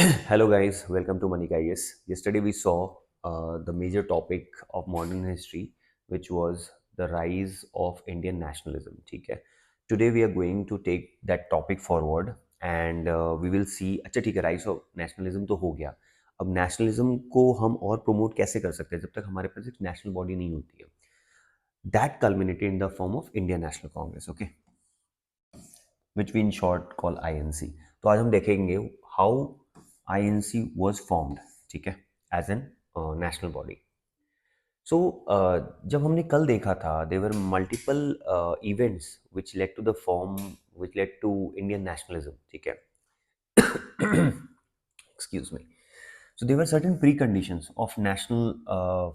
Hello, guys. Welcome to Manika IAS. Yesterday, we saw the major topic of modern history, which was the rise of Indian nationalism. ठीक है. Today, we are going to take that topic forward and we will see. अच्छा ठीक है, rise of nationalism तो हो गया. अब nationalism को हम और promote कैसे कर सकते हैं जब तक हमारे पास एक national body नहीं होती है. That culminated in the form of Indian National Congress. Okay, which we in short call INC. तो आज हम देखेंगे how INC was formed, ठीक है, as an national body. So जब हमने कल देखा था there were multiple events which led to the form which led to Indian nationalism, ठीक है. Excuse me. So there were certain preconditions of national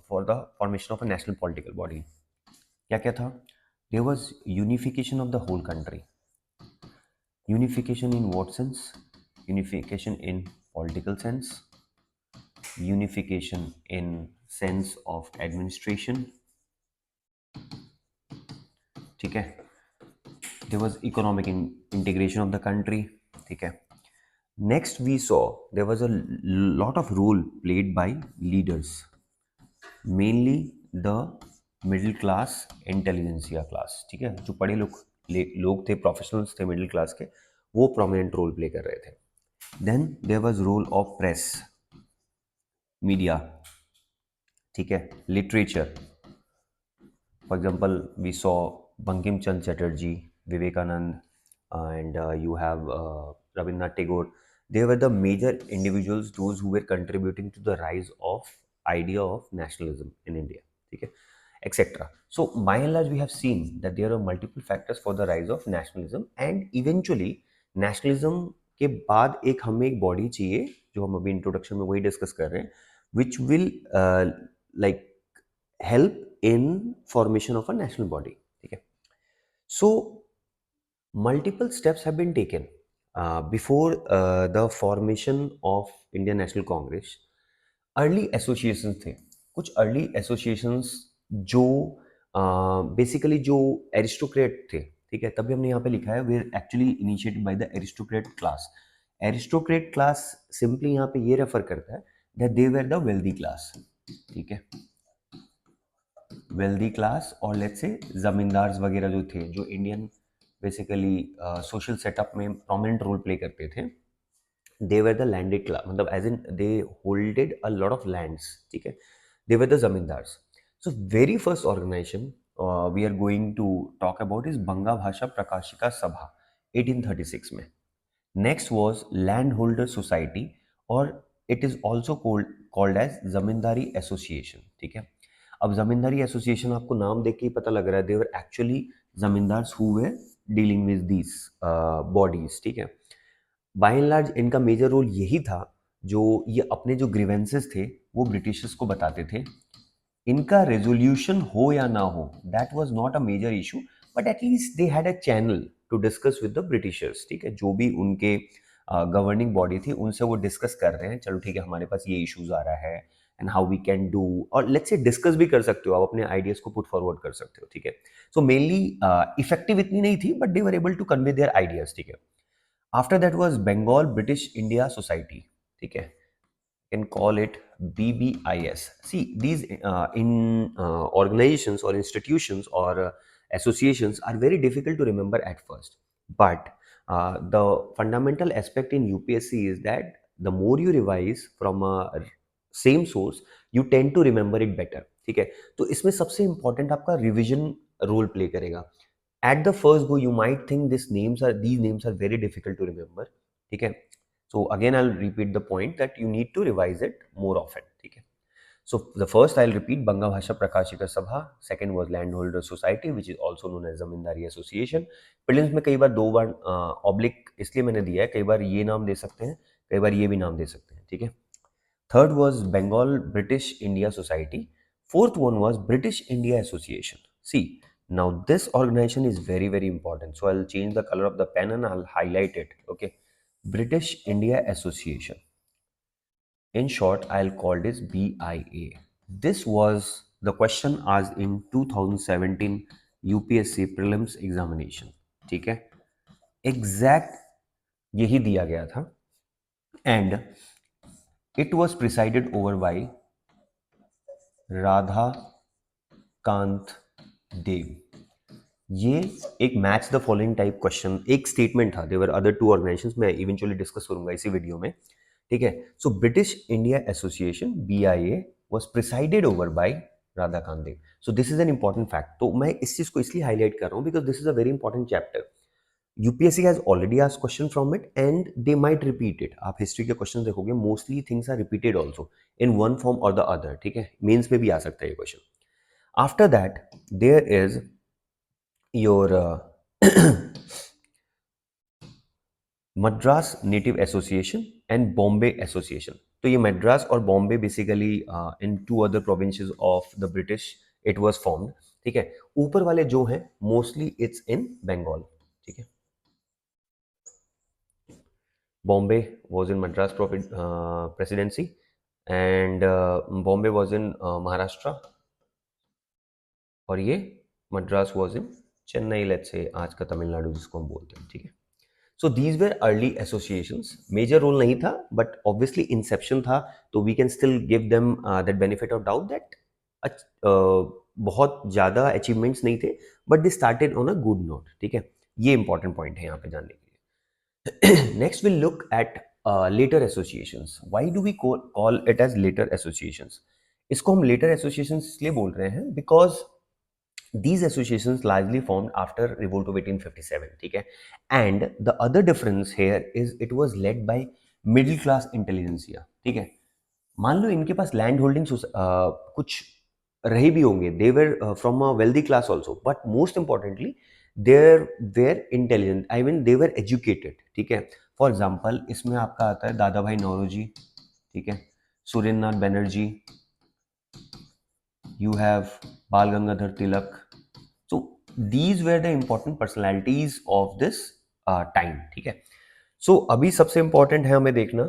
for the formation of a national political body. क्या क्या था? There was unification of the whole country. Unification in what sense? Unification in political sense, unification in sense of administration. ठीक है. There was economic integration of the country. ठीक है. Next, we saw there was a lot of role played by leaders, mainly the middle class intelligentsia class. ठीक है, जो पढ़े लोग थे, प्रोफेशनल्स थे मिडिल क्लास के, वो प्रोमिनेंट रोल प्ले कर रहे थे. Then there was role of press, media, ठीक है, literature. For example we saw Bankim Chandra Chatterjee, Vivekananda, and you have Rabindranath Tagore. They were the major individuals, those who were contributing to the rise of idea of nationalism in India, ठीक है, etc. So by and large we have seen that there are multiple factors for the rise of nationalism, and eventually nationalism के बाद एक हमें एक body चाहिए जो हम अभी इंट्रोडक्शन में वही डिस्कस कर रहे हैं, which will like help in formation of a national body. ठीक है. So multiple steps have been taken before the formation of Indian National Congress. Early associations थे, कुछ अर्ली एसोसिएशंस जो बेसिकली जो एरिस्टोक्रेट थे. ठीक है, तभी हमने यहाँ पे लिखा है वे actually initiated by the aristocrat class. Aristocrat class simply यहाँ पे ये रेफर करता है that they were the wealthy class. ठीक है, वेल्दी क्लास, और लेट्स से जमींदार्स वगैरह जो थे, जो इंडियन बेसिकली सोशल सेटअप में प्रोमिनेंट रोल प्ले करते थे, they were the landed class, मतलब as in they holded a lot of lands. ठीक है, they were the zamindars. So very first organisation we are going to talk about is Banga Bhasha Prakashika Sabha 1836 में. Next was Land Holder Society, और it is also called as Zamindari Association. ठीक है, अब जमींदारी association आपको नाम देख के ही पता लग रहा है there were actually zamindars who were dealing with these bodies. ठीक है, बाय एंड लार्ज इनका मेजर रोल यही था, जो ये अपने जो ग्रीवेंसेस थे वो ब्रिटिशर्स को बताते थे. इनका रेजोल्यूशन हो या ना हो, that was not a major issue, but at least they had a channel to discuss with the Britishers. ठीक है, जो भी उनके गवर्निंग बॉडी थी उनसे वो डिस्कस कर रहे हैं, चलो ठीक है हमारे पास ये इश्यूज आ रहा है and how we can do, और लेट्स से डिस्कस भी कर सकते हो, आप अपने आइडियाज को पुट फॉरवर्ड कर सकते हो. ठीक है, सो मेनली इफेक्टिव इतनी नहीं थी, but they were able to convey their ideas. ठीक है, after that was Bengal British India society. ठीक है, can call it BBIS. See, these in organizations or institutions or associations are very difficult to remember at first. But the fundamental aspect in UPSC is that the more you revise from a same source, you tend to remember it better. ठीक है, तो इसमें सबसे important आपका revision role play करेगा. At the first go, you might think these names are very difficult to remember. ठीक है, so again I'll repeat the point that you need to revise it more often. ठीक है, so the first I'll repeat Banga Bhasha Prakashika Sabha, second was Landholder Society which is also known as Zamindari Association. Prelims में कई बार दो बार oblique इसलिए मैंने दिया है, कई बार ये नाम दे सकते हैं, कई बार ये भी नाम दे सकते हैं. ठीक है, third was Bengal British India Society, fourth one was British India Association. See, now this organization is very very important, so I'll change the color of the pen and I'll highlight it. Okay, British India Association, in short I'll call this BIA. This was the question asked in 2017 UPSC prelims examination. ठीक है, exact यही दिया गया था. And It was presided over by Radha Kant Dev. ये एक match the following type question, एक statement था. देवर अदर टू ऑर्गेनाइजेशंस, मैं इवेंचुअली डिस्कस करूंगा इसी वीडियो में. ठीक है. So British India Association BIA was presided over by Radha Kant. So this is an important fact. तो मैं इस चीज को इसलिए हाईलाइट कर रहा हूं because this is a very important chapter. UPSC has already asked question from it and they might repeat it. आप हिस्ट्री के क्वेश्चन देखोगे, mostly things are repeated also in one form और द अदर. ठीक है. Mains में भी आ सकता है ये question. After that there is your Madras native association and Bombay association. तो ये मद्रास और Bombay basically in two other provinces of the British it was formed. ठीक है. ऊपर वाले जो हैं मोस्टली इट्स इन बंगाल. ठीक है. Bombay was in Madras presidency and Bombay was in Maharashtra और ये Madras was in Chennai, let's say आज का तमिलनाडु जिसको हम बोलते हैं. ठीक है. So these were early associations. Major role नहीं था बट ऑब्वियसली इंसेप्शन था, तो we can still give them that benefit of doubt that बहुत ज़्यादा अचीवमेंट्स नहीं थे but they started on a good note. ठीक है. ये इंपॉर्टेंट पॉइंट है यहाँ पे जानने के लिए. Next will look at later associations. Why do we call it as later associations? इसको हम लेटर एसोसिएशंस इसलिए बोल रहे हैं because these associations largely formed after revolt of 1857. ठीक है. And the other difference here is it was led by middle class intelligentsia. ठीक है. मान लो इनके पास लैंड होल्डिंग कुछ रहे भी होंगे, they were from a wealthy class also, but most importantly there were intelligent, I mean they were educated. ठीक है. फॉर एग्जाम्पल इसमें आपका आता है दादा भाई नौरोजी. ठीक है. Surendranath Banerjee, you have Bal Gangadhar Tilak. So these were the important personalities of this time. ठीक है. So अभी सबसे important है हमें देखना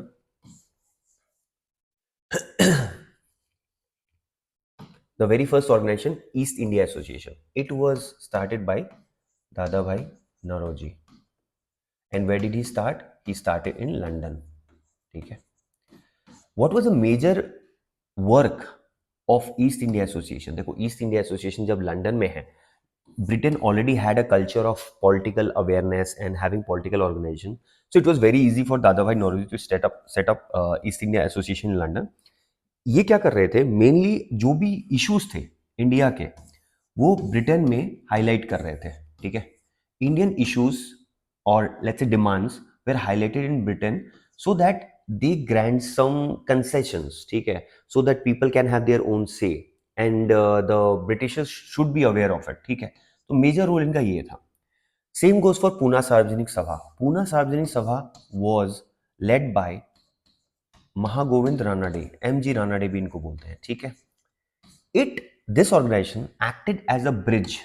the very first organization, East India Association. It was started by Dadabhai Naoroji. And where did he start? He started in London. ठीक है. What was the major work of East India Association? देखो east India association जब London में है, Britain already had a culture of political awareness and having political organization. So it was very easy for Dadabhai Naoroji to set up East India Association in London. ये क्या कर रहे थे? Mainly जो भी इश्यूज थे इंडिया के वो ब्रिटेन में हाईलाइट कर रहे थे. ठीक है. इंडियन इश्यूज और let's say demands were highlighted in Britain so that they grant some concessions. ठीक है. So that people can have their own say and the Britishers should be aware of it. ठीक है. तो major role इनका ये था. Same goes for Poona Sarvajanik सभा. Poona Sarvajanik Sabha was led by Mahagovind Ranade. MG Ranade भी इनको बोलते हैं. ठीक है. This organisation acted as a bridge.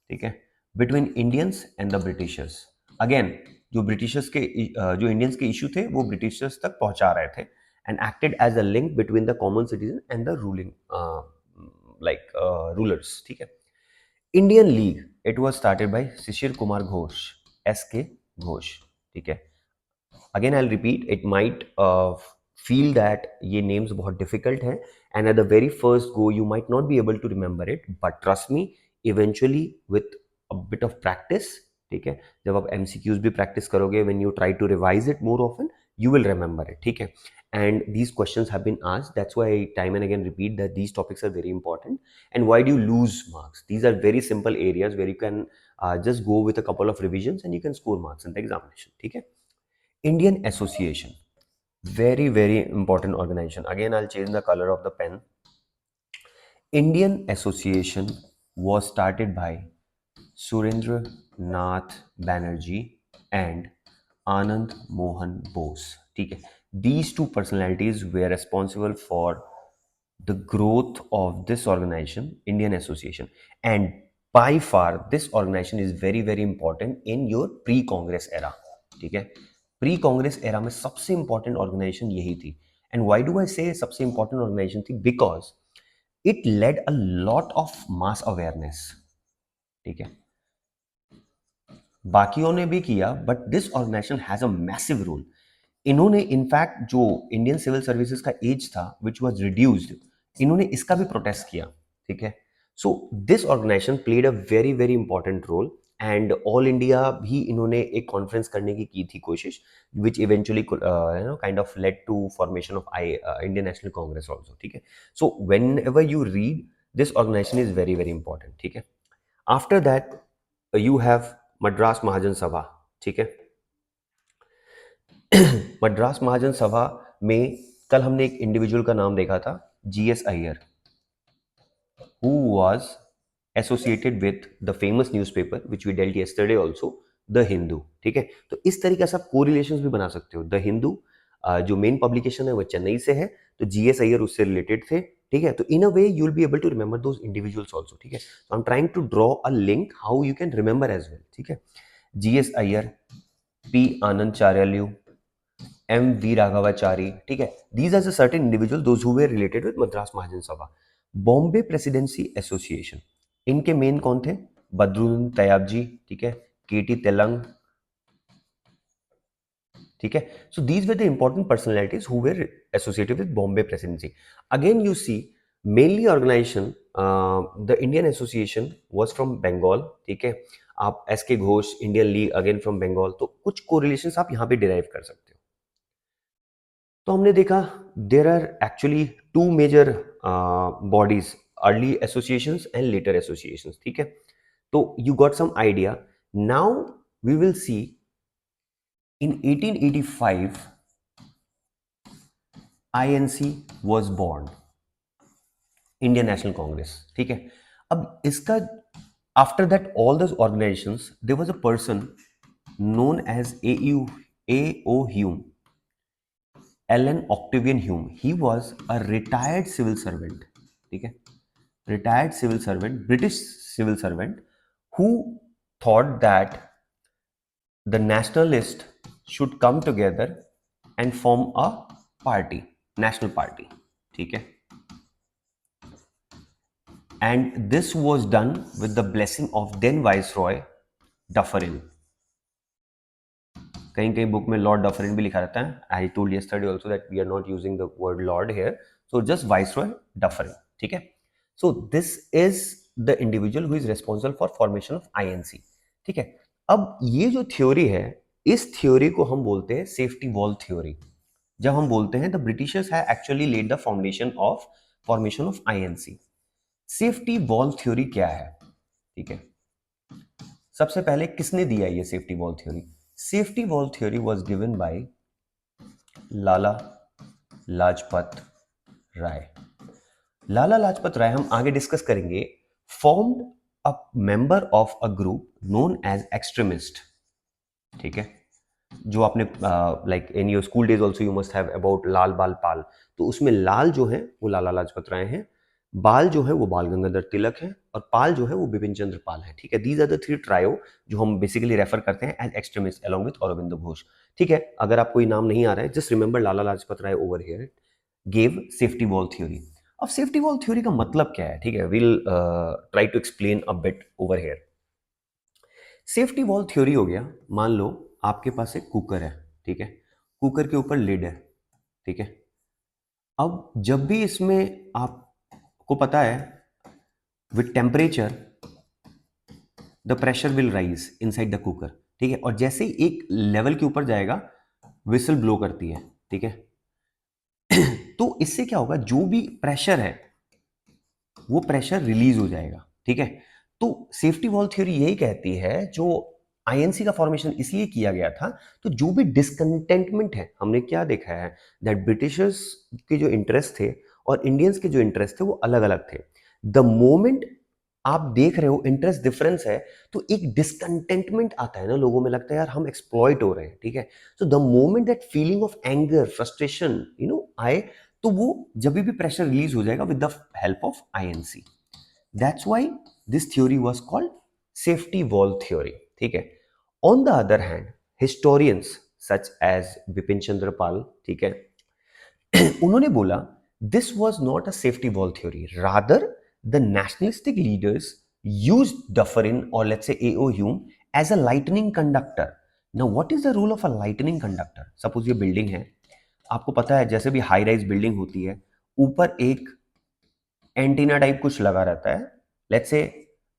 ठीक है. Between Indians and the Britishers. Again जो ब्रिटिशर्स के जो इंडियंस के इशू थे वो ब्रिटिशर्स तक पहुंचा रहे थे and acted as a link between the common citizen and the ruling rulers. ठीक है. Indian league, it was started by Shishir Kumar Ghosh, SK Ghosh. ठीक है. Again I repeat, it might feel that ये नेम्स बहुत डिफिकल्ट हैं and at the very first go you might not be able to remember it, but trust me eventually with a bit of practice. ठीक है. जब आप MCQs भी practice करोगे, when you try to revise it more often, you will remember it. ठीक है. And these questions have been asked. That's why I time and again repeat that these topics are very important. And why do you lose marks? These are very simple areas where you can just go with a couple of revisions and you can score marks in the examination. ठीक है. Indian Association, very very important organization. Again, I'll change the color of the pen. Indian Association was started by Surendra Nath Banerjee and Anand Mohan Bose. ठीक है. These two personalities were responsible for the growth of this organization, Indian Association. And by far, this organization is very, very important in your pre-Congress era. ठीक है. Pre-Congress era में सबसे important organization यही थी. And why do I say सबसे important organization थी? Because it led a lot of mass awareness. ठीक है. बाकियों ने भी किया, but this organization has a massive role. इन्होंने इनफैक्ट जो इंडियन सिविल सर्विसेज का एज था विच वाज रिड्यूस्ड, इन्होंने इसका भी प्रोटेस्ट किया, ठीक है। So this organisation played a very very important role, and all India भी इन्होंने एक कॉन्फ्रेंस करने की थी कोशिश, which eventually kind of led to formation of I Indian National Congress also, ठीक है। So whenever you read this organisation is very very important, ठीक है। After that you have Madras Mahajan Sabha, ठीक है। मद्रास महाजन सभा में कल हमने एक इंडिविजुअल का नाम देखा था, GS Iyer, who was associated with the famous newspaper which we dealt yesterday also, the Hindu, ठीक है। तो इस तरीके से आप कोरिलेशंस भी बना सकते हो। द हिंदू जो मेन पब्लिकेशन है वो चेन्नई से है, तो जीएस अय्यर उससे रिलेटेड थे, ठीक है। तो in a way you will be able to remember those individuals also, ठीक है। तो I am trying to draw a link how you can remember as well, ठीक है। GS Iyer, P Anand Charyalu, M V Raghavachari, ठीक है। These are the certain individual those who were related with Madras Mahajan Sabha. Bombay Presidency Association, इनके main कौन थे? बदरुद्दीन तैयब जी, ठीक है, केटी तेलंग, ठीक है। So these were the important personalities who were associated with Bombay presidency. Again you see mainly organization the Indian association was from Bengal, ठीक है। आप S K Ghosh, Indian league again from Bengal, तो कुछ कोरिलेशंस आप यहां पे डिराइव कर सकते हो। तो हमने देखा there are actually two major bodies, early associations and later associations, ठीक है। तो you got some idea. Now we will see in 1885 INC was born, Indian National Congress, ठीक है। अब इसका after that all this organizations there was a person known as A.O. Hume, Alan Octavian Hume. He was a retired civil servant, ठीक है, retired civil servant, British civil servant, who thought that the nationalists should come together and form a party, national party, ठीक है। And this was done with the blessing of then Viceroy Dufferin. कहीं कहीं book में Lord Dufferin भी लिखा रहता है। I told yesterday also that we are not using the word lord here, so just viceroy Dufferin, ठीक है। So this is the individual who is responsible for formation of INC, ठीक है। अब ये जो थ्योरी है, इस थ्योरी को हम बोलते हैं सेफ्टी वॉल थ्योरी। जब हम बोलते हैं the Britishers have actually laid the foundation of formation of INC. Safety wall theory क्या है, ठीक है। सबसे पहले किसने दिया ये safety wall theory? Safety wall theory was given by Lala Lajpat Rai. Lala Lajpat Rai, हम आगे डिस्कस करेंगे, formed a member of a group known as extremist, ठीक है। जो आपने like in your school days also you must have about लाल बाल पाल, तो उसमें लाल जो है वो लाला लाजपत राय हैं, बाल जो है वो बाल गंगाधर तिलक है, और पाल जो है वो बिपिन चंद्र पाल है, ठीक है। These are the three trio जो हम बेसिकली रेफर करते हैं as extremist along with Aurobindo Ghosh, ठीक है। अगर आपको ये नाम नहीं आ रहा है, just remember Lala Lajpat Rai over here gave safety wall theory. अब सेफ्टी वॉल थ्योरी का मतलब क्या है, ठीक है, will try to explain a bit over here. Safety wall theory हो गया, मान लो आपके पास एक कुकर है, ठीक है, कुकर के ऊपर लिड है, ठीक है। अब जब भी इसमें आपको पता है with temperature the pressure will rise inside the cooker, ठीक है, और जैसे ही एक लेवल के ऊपर जाएगा विसल ब्लो करती है, ठीक है। तो इससे क्या होगा, जो भी प्रेशर है वो प्रेशर रिलीज हो जाएगा, ठीक है। तो सेफ्टी वॉल थ्योरी यही कहती है, जो आईएनसी का फॉर्मेशन इसलिए किया गया था, तो जो भी डिसकंटेंटमेंट है, हमने क्या देखा है दैट ब्रिटिशर्स के जो इंटरेस्ट थे और इंडियंस के जो इंटरेस्ट थे वो अलग अलग थे। द मोमेंट आप देख रहे हो इंटरेस्ट डिफरेंस है, तो एक डिसकंटेंटमेंट आता है ना, लोगों में लगता है यार हम एक्सप्लॉइट हो रहे हैं, ठीक है। So the moment that feeling of anger, frustration आए, तो वो जब भी प्रेशर रिलीज हो जाएगा with the help of INC. That's why this theory was called safety wall theory, ठीक है। On the other hand historians such as Bipin Chandra Pal, ठीक है, उन्होंने बोला this was not a safety wall theory, rather the nationalistic leaders used Dufferin और let's say AO Hume as a lightning conductor, now what is the role of a lightning conductor? Suppose ये building है, आपको पता है जैसे भी high rise building होती है, ऊपर एक एंटीना टाइप कुछ लगा रहता है, लेट्स से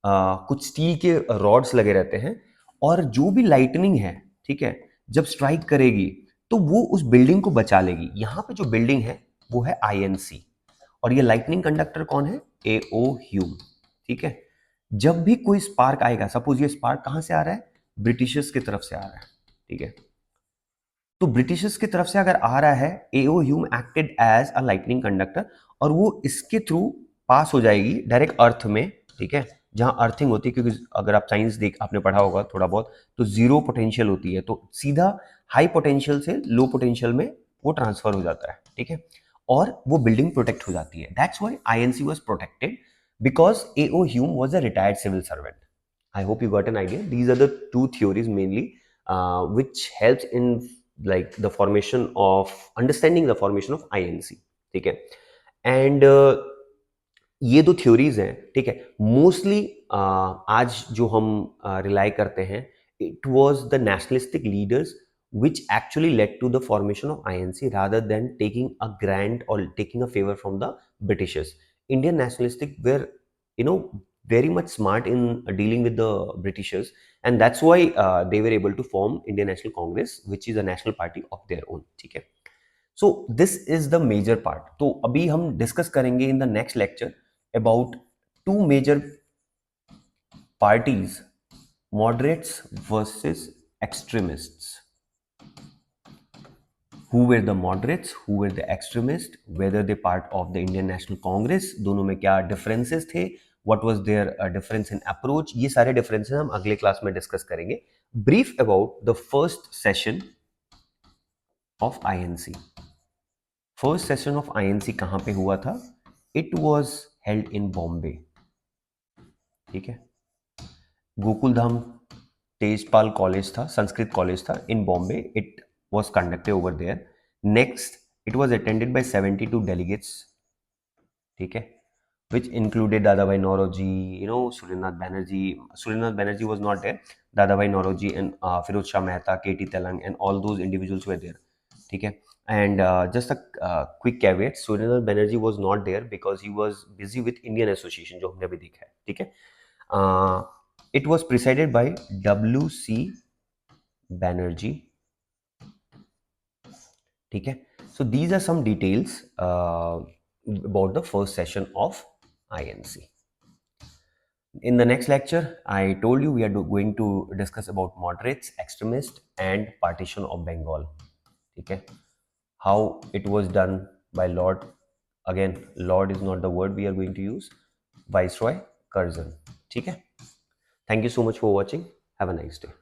कुछ स्टील के रॉड्स लगे रहते हैं, और जो भी लाइटनिंग है, ठीक है, जब स्ट्राइक करेगी तो वो उस बिल्डिंग को बचा लेगी। यहाँ पे जो बिल्डिंग है वो है आईएनसी, और ये लाइटनिंग कंडक्टर कौन है? AO Hume. ठीक है, जब भी कोई स्पार्क आएगा, सपोज ये स्पार्क कहां से आ रहा है? ब्रिटिशर्स की तरफ से आ रहा है। ठीक है, तो ब्रिटिशर्स की तरफ से अगर आ रहा है, AO Hume acted as a lightning conductor, और वो इसके थ्रू पास हो जाएगी डायरेक्ट अर्थ में। ठीक है, जहां अर्थिंग होती है, क्योंकि अगर आप साइंस देख आपने पढ़ा होगा थोड़ा बहुत, तो जीरो पोटेंशियल होती है, तो सीधा हाई पोटेंशियल से लो पोटेंशियल में वो ट्रांसफर हो जाता है। ठीक है, और वो बिल्डिंग प्रोटेक्ट हो जाती है। That's why INC was protected, because AO Hume was a retired civil servant. I hope you got an idea. These are the two theories mainly, which helps in like the formation of understanding the formation of INC. ठीक है, and ये दो theories हैं। ठीक है, mostly आज जो हम रिलाई करते हैं, it was the nationalistic leaders which actually led to the formation of INC rather than taking a grant or taking a favor from the Britishers. Indian nationalistic were, you know, very much smart in dealing with the Britishers, and that's why they were able to form Indian National Congress, which is a national party of their own. ठीक है, so this is the major part. तो अभी हम discuss करेंगे in the next lecture about two major parties, moderates versus extremists. Who were the moderates, who were the extremists, whether they part of the Indian National Congress, दोनों में क्या differences थे, what was their difference in approach, ये सारे differences हम अगले class में discuss करेंगे. Brief about the first session of INC. First session of INC कहाँ पे हुआ था? It was held in Bombay. ठीक है, गोकुलधाम तेजपाल कॉलेज था, संस्कृत कॉलेज था in Bombay. It was conducted over there. Next, it was attended by 72 delegates. ठीक है, which included Dadabhai Naoroji, Surendranath Banerjee. Surendranath Banerjee was not there. Dadabhai Naoroji and Firuz Shah Mehta, KT Telang, and all those individuals were there. ठीक है, and just a quick caveat, Surendranath Banerjee was not there because he was busy with Indian Association, जो हमने अभी देखा है. ठीक है, it was presided by W.C. Banerjee. ठीक है, so these are some details about the first session of INC. In the next lecture, I told you we are going to discuss about moderates, extremists, and partition of Bengal. ठीक है, how it was done by Lord. Again, Lord is not the word we are going to use. Viceroy Curzon. ठीक है, thank you so much for watching. Have a nice day.